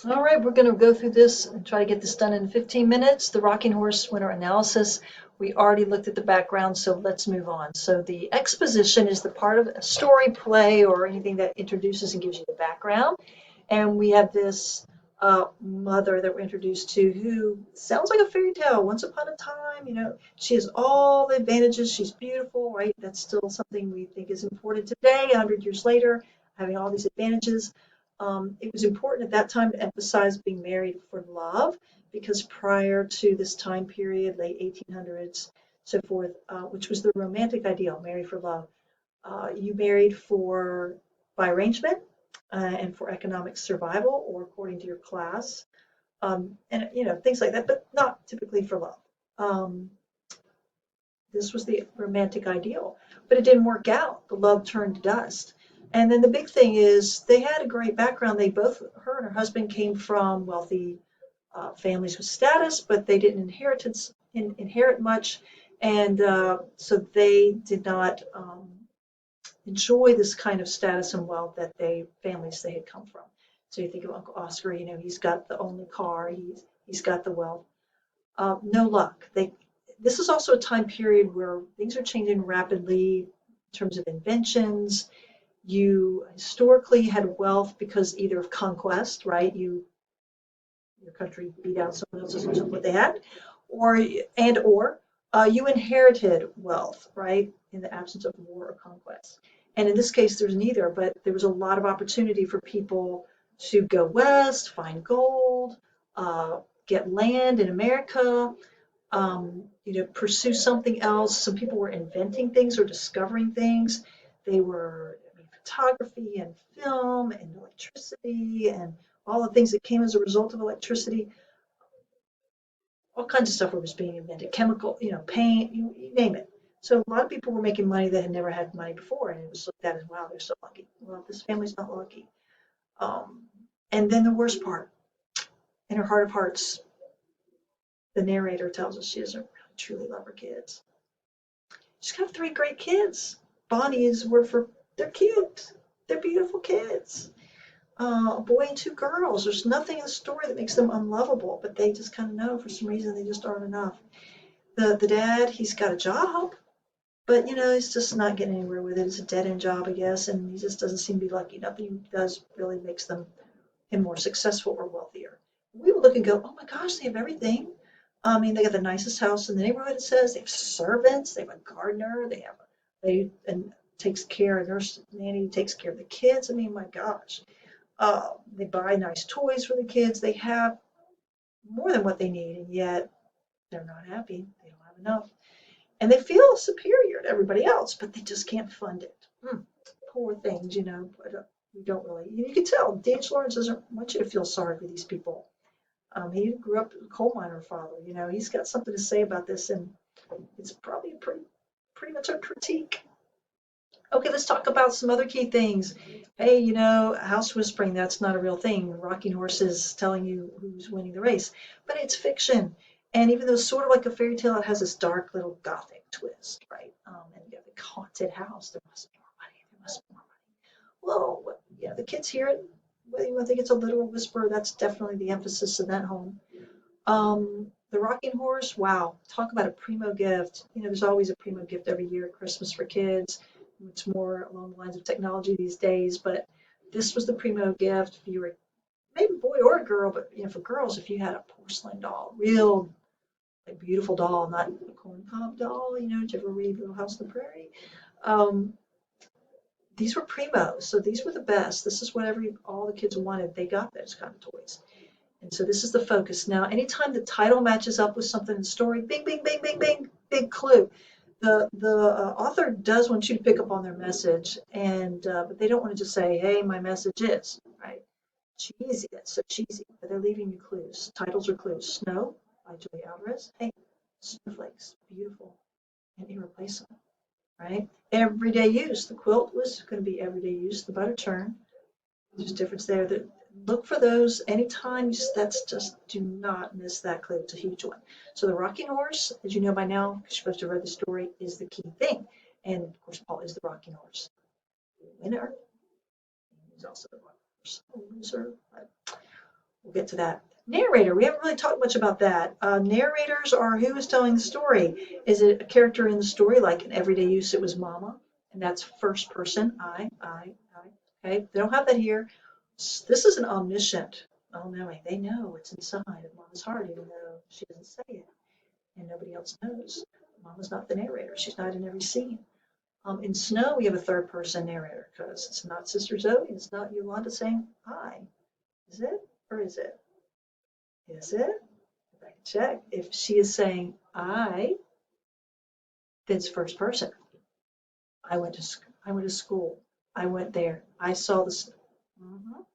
All right, we're going to go through this and try to get this done in 15 minutes. The rocking horse winter analysis. We already looked at the background, so let's move on. So the exposition is the part of a story, play, or anything that introduces and gives you the background. And we have this mother that we're introduced to who sounds like a fairy tale. Once upon a time, she has all the advantages. She's beautiful, right? That's still something we think is important today, 100 years later, having all these advantages. It was important at that time to emphasize being married for love because prior to this time period, late 1800s, so forth, which was the romantic ideal, married for love. You married for by arrangement and for economic survival or according to your class, and things like that, but not typically for love. Um, this was the romantic ideal, but it didn't work out. The love turned to dust. And then the big thing is they had a great background. They both, her and her husband, came from wealthy families with status, but they didn't inherit much, and so they did not enjoy this kind of status and wealth that families they had come from. So you think of Uncle Oscar, he's got the only car, he's got the wealth. No luck. This is also a time period where things are changing rapidly in terms of inventions. You historically had wealth because either of conquest, right? Your country beat out someone else's and took what they had, or you inherited wealth, right? In the absence of war or conquest. And in this case, there's neither, but there was a lot of opportunity for people to go west, find gold, get land in America, pursue something else. Some people were inventing things or discovering things. They were, photography and film and electricity and all the things that came as a result of electricity. All kinds of stuff was being invented. Chemical, paint, you name it. So a lot of people were making money that had never had money before, and it was looked at as, wow, they're so lucky. Well, this family's not lucky. Um, and then the worst part, in her heart of hearts, the narrator tells us she doesn't really truly love her kids. She's got three great kids. Bonnie is word for they're cute. They're beautiful kids. A boy and two girls. There's nothing in the story that makes them unlovable, but they just kind of know for some reason they just aren't enough. The dad, he's got a job, but he's just not getting anywhere with it. It's a dead end job, I guess, and he just doesn't seem to be lucky. Nothing he does really makes him more successful or wealthier. We would look and go, oh my gosh, they have everything. I mean, they got the nicest house in the neighborhood, it says. They have servants, they have a gardener, they have a lady and takes care, a nurse nanny takes care of the kids. I mean, my gosh. They buy nice toys for the kids. They have more than what they need, and yet they're not happy. They don't have enough. And they feel superior to everybody else, but they just can't fund it. Poor things, but we don't really. You can tell D.H. Lawrence doesn't want you to feel sorry for these people. He grew up a coal miner father. He's got something to say about this, and it's probably pretty much a critique. Okay, let's talk about some other key things. Hey, house whispering, that's not a real thing. Rocking horses telling you who's winning the race. But it's fiction. And even though it's sort of like a fairy tale, it has this dark little gothic twist, right? And you have the haunted house. There must be more money. There must be more money. Well, yeah, the kids hear it. Whether you think it's a literal whisper, that's definitely the emphasis in that home. The rocking horse, wow, talk about a primo gift. There's always a primo gift every year at Christmas for kids. It's more along the lines of technology these days, but this was the primo gift. If you were maybe a boy or a girl, but for girls, if you had a porcelain doll, real like beautiful doll, not a corn cob doll, did you ever read Little House on the Prairie? Um, these were primos, so these were the best. This is what all the kids wanted. They got those kind of toys. And so this is the focus. Now, anytime the title matches up with something in the story, bing, bing, bing, bing, bing, big clue. The author does want you to pick up on their message, and but they don't want to just say, "Hey, my message is," right? Cheesy. That's so cheesy. But they're leaving you clues. Titles are clues. Snow by Julie Alvarez. Hey, snowflakes, beautiful and irreplaceable, right? Everyday use. The quilt was going to be everyday use. The butter churn. There's a difference there. Look for those anytime. That's just do not miss that clue. It's a huge one. So the rocking horse, as you know by now, because you're supposed to read the story, is the key thing. And of course, Paul is the rocking horse. The winner. He's also the rocking horse. A loser, but We'll get to that. Narrator, we haven't really talked much about that. Narrators are who is telling the story. Is it a character in the story, like in everyday use it was mama, and that's first person, I. Okay, they don't have that here. This is an omniscient all-knowing. They know what's inside of mama's heart, even though she doesn't say it, and nobody else knows. Mama's not the narrator. She's not in every scene. In Snow, we have a third-person narrator because it's not Sister Zoe, it's not Yolanda saying I. Is it, or is it? Is it? If I can check. If she is saying I, then it's first person. I went to school. I went there. I saw this.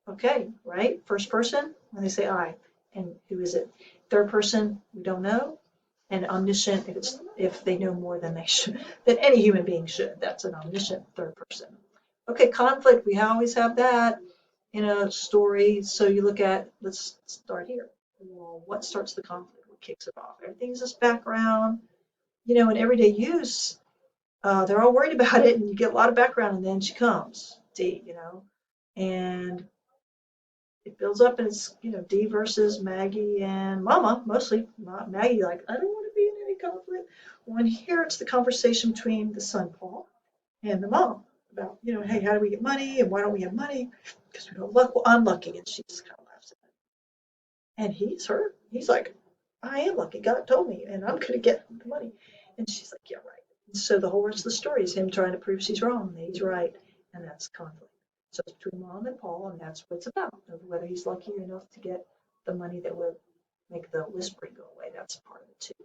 Okay, right? First person when they say I. And who is it? Third person, we don't know. And omniscient, if they know more than they should, than any human being should. That's an omniscient third person. Okay, conflict, we always have that in a story. So you look at, let's start here. Well, what starts the conflict? What kicks it off? Everything's just background. In everyday use, they're all worried about it, and you get a lot of background, and then she comes, D, and it builds up, and it's, D versus Maggie and Mama, mostly. Not Maggie, like, I don't want to be in any conflict. When here, it's the conversation between the son, Paul, and the mom about, hey, how do we get money, and why don't we have money? Because we don't look, well, I'm lucky, and she just kind of laughs at it. And he's like, I am lucky, God told me, and I'm going to get the money. And she's like, yeah, right. And so the whole rest of the story is him trying to prove she's wrong, and he's right, and that's conflict. So it's between Mom and Paul, and that's what it's about, whether he's lucky enough to get the money that would make the whispering go away. That's part of it too.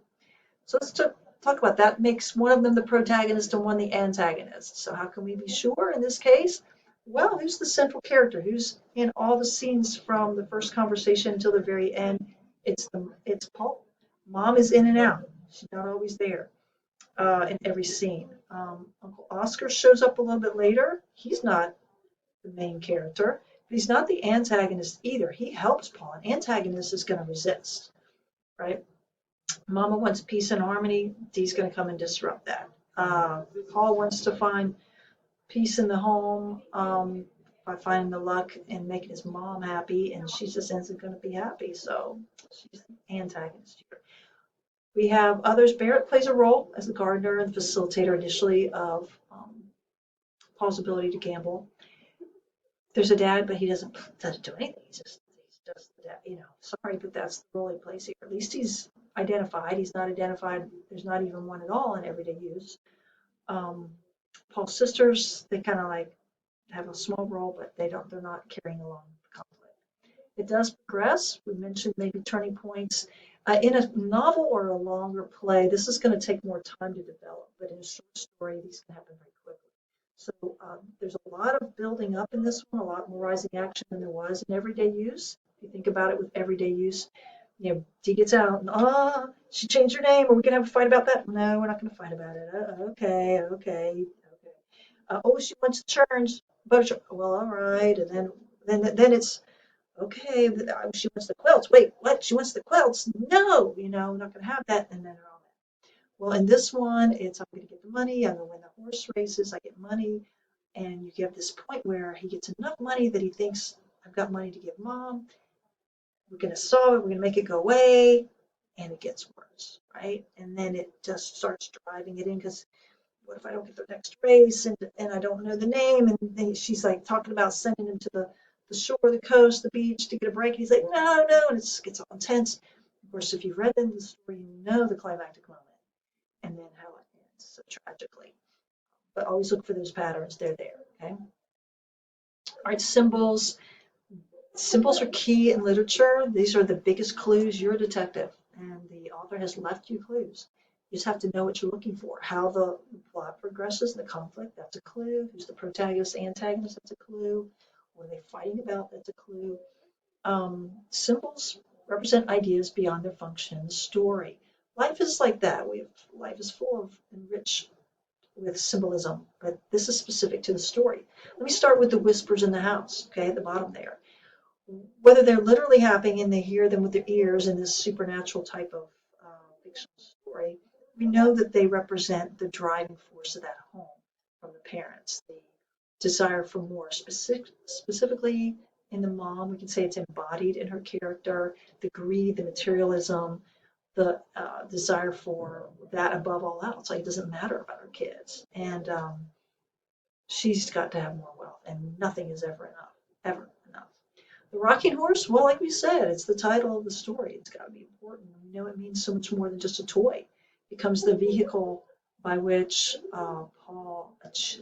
So let's talk about that. Makes one of them the protagonist and one the antagonist. So how can we be sure in this case? Well, who's the central character? Who's in all the scenes from the first conversation until the very end? It's Paul. Mom is in and out. She's not always there in every scene. Uncle Oscar shows up a little bit later. He's not the main character, but he's not the antagonist either. He helps Paul. An antagonist is going to resist, right? Mama wants peace and harmony. Dee's going to come and disrupt that. Paul wants to find peace in the home by finding the luck and making his mom happy, and she just isn't going to be happy. So she's the antagonist here. We have others. Barrett plays a role as the gardener and facilitator initially of Paul's ability to gamble. There's a dad, but he doesn't do anything. He's just the dad. Sorry, but that's the role he plays here. At least he's identified. He's not identified. There's not even one at all in everyday use. Paul's sisters, they kind of like have a small role, but they're not carrying along the conflict. It does progress. We mentioned maybe turning points. In a novel or a longer play, this is going to take more time to develop, but in a short story, these can happen very quickly. So there's a lot of building up in this one, a lot more rising action than there was in everyday use. If you think about it with everyday use, Dee gets out and, she changed her name. Are we going to have a fight about that? No, we're not going to fight about it. Okay. Oh, she wants to change butter. Well, all right. And then it's, okay, she wants the quilts. Wait, what? She wants the quilts? No, we're not going to have that. And then all that. Well, in this one, it's I'm going to get the money. I'm going to win the horse races. I get money. And you get this point where he gets enough money that he thinks, I've got money to give mom. We're going to solve it. We're going to make it go away. And it gets worse, right? And then it just starts driving it in because what if I don't get the next race and I don't know the name? And then she's like talking about sending him to the shore, the coast, the beach to get a break. He's like, no. And it gets all intense. Of course, if you've read the story, you know the climactic moment and then how it ends so tragically. But always look for those patterns. They're there, okay? All right, symbols. Symbols are key in literature. These are the biggest clues. You're a detective, and the author has left you clues. You just have to know what you're looking for. How the plot progresses, the conflict, that's a clue. Who's the protagonist, antagonist, that's a clue. What are they fighting about, that's a clue. Symbols represent ideas beyond their function. Story. Life is like that. Life is full of and rich with symbolism, but this is specific to the story. Let me start with the whispers in the house, okay, at the bottom there. Whether they're literally happening and they hear them with their ears in this supernatural type of fictional story, we know that they represent the driving force of that home from the parents, the desire for more, specifically in the mom. We can say it's embodied in her character, the greed, the materialism, the desire for that above all else. Like it doesn't matter about her kids. And she's got to have more wealth, and nothing is ever enough. The rocking horse, well, like we said, it's the title of the story. It's got to be important. We know it means so much more than just a toy. It becomes the vehicle by which Paul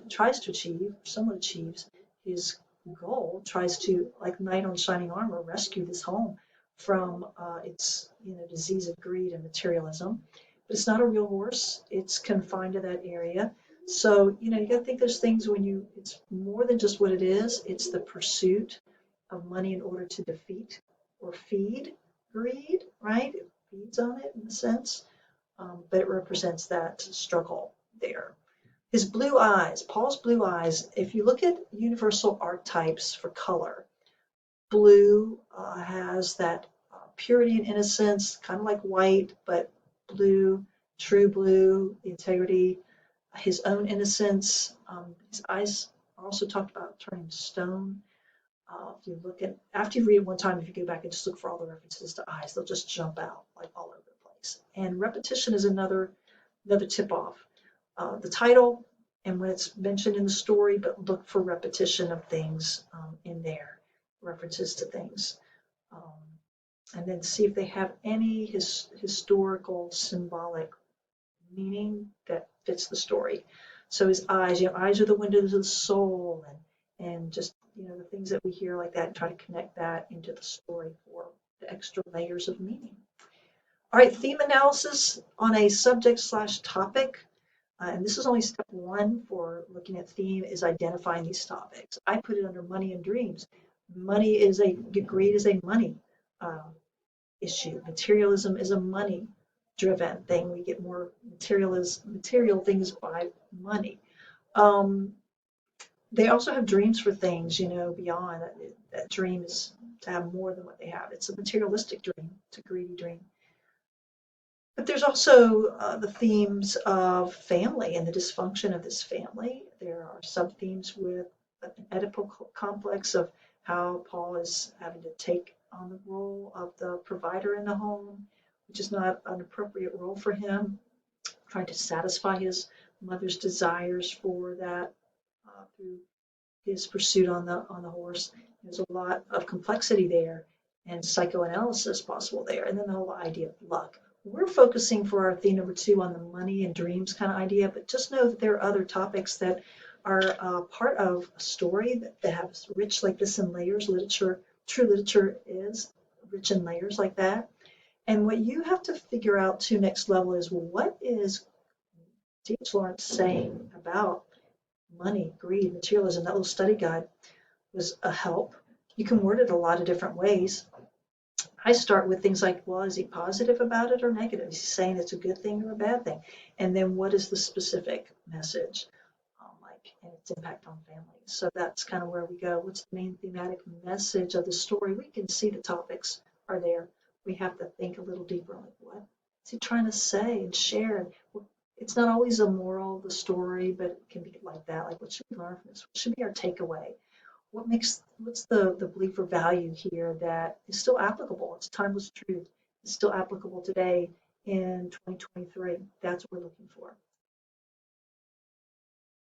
tries to achieve, somewhat achieves his goal, tries to, like knight on shining armor, rescue this home from its disease of greed and materialism. But it's not a real horse. It's confined to that area. So, you got to think there's things it's more than just what it is. It's the pursuit of money in order to defeat or feed greed, right? It feeds on it in a sense, but it represents that struggle there. His blue eyes, Paul's blue eyes, if you look at universal archetypes for color, blue has that purity and innocence, kind of like white, but blue, true blue, integrity, his own innocence. His eyes are also talked about turning to stone. If you look at, after you read it one time, if you go back and just look for all the references to eyes, they'll just jump out like all over the place. And repetition is another tip off. The title and when it's mentioned in the story, but look for repetition of things in there, references to things. And then see if they have any historical, symbolic meaning that fits the story. So his eyes, eyes are the windows of the soul, and just the things that we hear like that, and try to connect that into the story for the extra layers of meaning. All right, theme analysis on a subject/topic. And this is only step one for looking at theme, is identifying these topics. I put it under money and dreams. Greed is a money issue. Materialism is a money driven thing. We get more material things by money. They also have dreams for things, beyond that dream is to have more than what they have. It's a materialistic dream. It's a greedy dream. But there's also the themes of family and the dysfunction of this family. There are sub-themes with an Oedipal complex of how Paul is having to take on the role of the provider in the home, which is not an appropriate role for him, trying to satisfy his mother's desires for that through his pursuit on the horse. There's a lot of complexity there and psychoanalysis possible there. And then the whole idea of luck. We're focusing for our theme number 2 on the money and dreams kind of idea, but just know that there are other topics that are part of a story that have rich like this in layers. True literature is rich in layers like that. And what you have to figure out to next level is, what is D.H. Lawrence saying about money, greed, materialism? That little study guide was a help. You can word it a lot of different ways. I start with things like, well, is he positive about it or negative? Is he saying it's a good thing or a bad thing? And then what is the specific message, and its impact on families? So that's kind of where we go. What's the main thematic message of the story? We can see the topics are there. We have to think a little deeper, like, what is he trying to say and share? It's not always a moral of the story, but it can be like that. Like, what should we learn from this? What should be our takeaway? What's the belief or value here that is still applicable? It's timeless truth. It's still applicable today in 2023. That's what we're looking for.